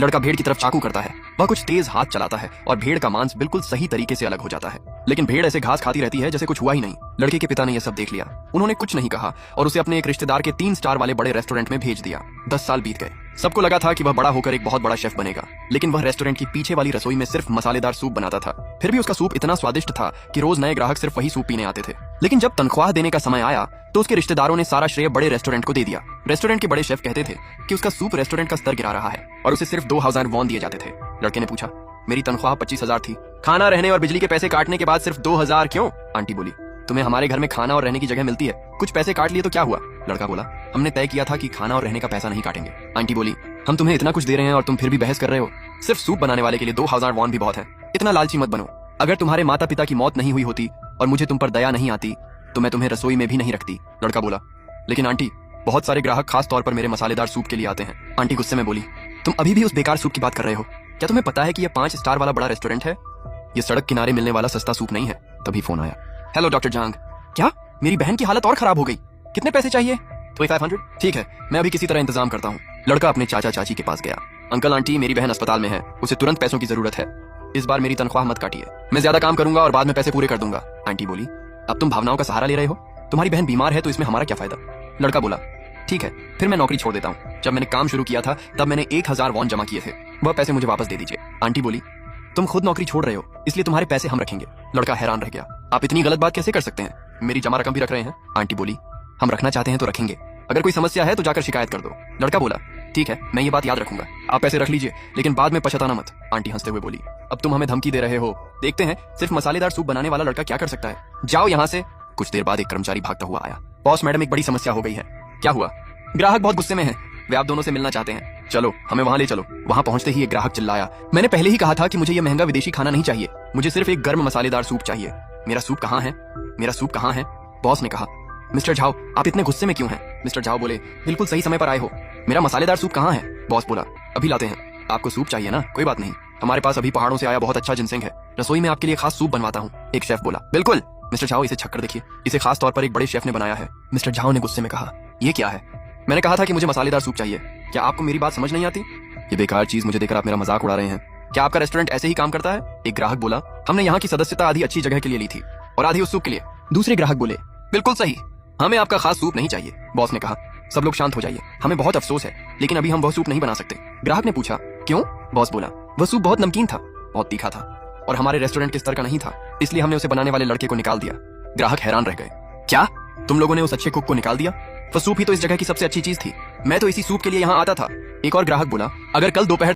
लड़का भेड़ की तरफ चाकू करता है। वह कुछ तेज हाथ चलाता है और भेड़ का मांस बिल्कुल सही तरीके से अलग हो जाता है, लेकिन भेड़ ऐसे घास खाती रहती है जैसे कुछ हुआ ही नहीं। लड़के के पिता ने यह सब देख लिया। उन्होंने कुछ नहीं कहा और उसे अपने एक रिश्तेदार के 3 स्टार वाले बड़े रेस्टोरेंट में भेज दिया। 10 साल बीत गए। सबको लगा था कि वह बड़ा होकर एक बहुत बड़ा शेफ बनेगा, लेकिन वह रेस्टोरेंट की पीछे वाली रसोई में सिर्फ मसालेदार सूप बनाता था। फिर भी उसका सूप इतना स्वादिष्ट था कि रोज नए ग्राहक सिर्फ वही सूप पीने आते थे। लेकिन जब तनख्वाह देने का समय आया तो उसके रिश्तेदारों ने सारा श्रेय बड़े रेस्टोरेंट को दे दिया। रेस्टोरेंट के बड़े शेफ कहते थे कि उसका सूप रेस्टोरेंट का स्तर गिरा रहा है और उसे सिर्फ 2000 वॉन दिए जाते थे। लड़के ने पूछा, मेरी तनख्वाह 25,000 थी, खाना रहने और बिजली के पैसे काटने के बाद सिर्फ 2000 क्यों? आंटी बोली, तुम्हें हमारे घर में खाना और रहने की जगह मिलती है, कुछ पैसे काट लिए तो क्या हुआ? लड़का बोला, हमने तय किया था कि खाना और रहने का पैसा नहीं काटेंगे। आंटी बोली, हम तुम्हें इतना कुछ दे रहे हैं और तुम फिर भी बहस कर रहे हो? सिर्फ सूप बनाने वाले के लिए 2000 वॉन भी बहुत है। इतना लालची मत बनो। अगर तुम्हारे माता पिता की मौत नहीं हुई होती और मुझे तुम पर दया नहीं आती तो मैं तुम्हें रसोई में भी नहीं रखती। लड़का बोला, लेकिन आंटी, बहुत सारे ग्राहक खास तौर पर मेरे मसालेदार सूप के लिए आते हैं। आंटी गुस्से में बोली, तुम अभी भी उस बेकार सूप की बात कर रहे हो? क्या तुम्हें पता है कि यह 5 स्टार वाला बड़ा रेस्टोरेंट है? ये सड़क किनारे मिलने वाला सस्ता सूप नहीं है। तभी फोन आया। हेलो डॉक्टर जांग। क्या? मेरी बहन की हालत और खराब हो गई। कितने पैसे चाहिए? 2500। ठीक है, मैं अभी किसी तरह इंतजाम करता हूँ। लड़का अपने चाचा चाची के पास गया। अंकल आंटी, मेरी बहन अस्पताल में है, उसे तुरंत पैसों की जरूरत है। इस बार मेरी तनख्वाह मत काटिए, मैं ज्यादा काम करूंगा और बाद में पैसे पूरे कर दूंगा। आंटी बोली, अब तुम भावनाओं का सहारा ले रहे हो? तुम्हारी बहन बीमार है तो इसमें हमारा क्या फायदा? लड़का बोला, ठीक है, फिर मैं नौकरी छोड़ देता हूँ। जब मैंने काम शुरू किया था तब मैंने 1000 वॉन जमा किए थे, वह पैसे मुझे वापस दे दीजिए। आंटी बोली, तुम खुद नौकरी छोड़ रहे हो इसलिए तुम्हारे पैसे हम रखेंगे। लड़का हैरान रह गया, आप इतनी गलत बात कैसे कर सकते हैं? मेरी जमा रकम भी रख रहे हैं। आंटी बोली, हम रखना चाहते हैं तो रखेंगे, अगर कोई समस्या है तो जाकर शिकायत कर दो। लड़का बोला, ठीक है, मैं ये बात याद रखूंगा, आप पैसे रख लीजिए, लेकिन बाद में पछताना मत। आंटी हंसते हुए बोली, अब तुम हमें धमकी दे रहे हो? देखते हैं सिर्फ मसालेदार सूप बनाने वाला लड़का क्या कर सकता है, जाओ यहाँ से। कुछ देर बाद एक कर्मचारी भागता हुआ आया। बॉस मैडम, एक बड़ी समस्या हो गई है। क्या हुआ? ग्राहक बहुत गुस्से में है, वे आप दोनों से मिलना चाहते हैं। चलो, हमें वहां ले चलो। वहां पहुंचते ही एक ग्राहक चिल्लाया, मैंने पहले ही कहा था कि मुझे ये महंगा विदेशी खाना नहीं चाहिए, मुझे सिर्फ एक गर्म मसालेदार सूप चाहिए। मेरा सूप कहाँ है? मेरा सूप कहाँ है? बॉस ने कहा, मिस्टर झाओ, आप इतने गुस्से में क्यों हैं? मिस्टर झाओ बोले, बिल्कुल सही समय पर आए हो, मेरा मसालेदार सूप कहाँ है? बॉस बोला, अभी लाते हैं। आपको सूप चाहिए ना? कोई बात नहीं, हमारे पास अभी पहाड़ों से आया बहुत अच्छा जिनसेंग है, रसोई में आपके लिए खास सूप बनवाता हूँ। एक शेफ बोला, बिल्कुल। मिस्टर झाओ, इसे छक्कर देखिए, इसे खास तौर पर एक बड़े शेफ ने बनाया है। मिस्टर झाओ ने गुस्से में कहा, ये क्या है? मैंने कहा था कि मुझे मसालेदार सूप चाहिए, क्या आपको मेरी बात समझ नहीं आती? ये बेकार चीज मुझे देकर आप मेरा मजाक उड़ा रहे हैं। क्या आपका रेस्टोरेंट ऐसे ही काम करता है? एक ग्राहक बोला, हमने यहाँ की सदस्यता आधी अच्छी जगह के लिए ली थी और आधी उस सूप के लिए। दूसरे ग्राहक बोले, बिल्कुल सही, हमें आपका खास सूप नहीं चाहिए। बॉस ने कहा, सब लोग शांत हो जाइए, हमें बहुत अफसोस है, लेकिन अभी हम वह सूप नहीं बना सकते। ग्राहक ने पूछा, क्यों? बॉस बोला, वह सूप बहुत नमकीन था, बहुत तीखा था और हमारे रेस्टोरेंट के स्तर का नहीं था, इसलिए हमने उसे बनाने वाले लड़के को निकाल दिया। ग्राहक हैरान रह गए, क्या तुम लोगों ने उस अच्छे कुक को निकाल दिया? वह सूप ही तो इस जगह की सबसे अच्छी चीज थी, मैं तो इसी सूप के लिए यहाँ आता था। एक और ग्राहक बोला, अगर कल दोपहर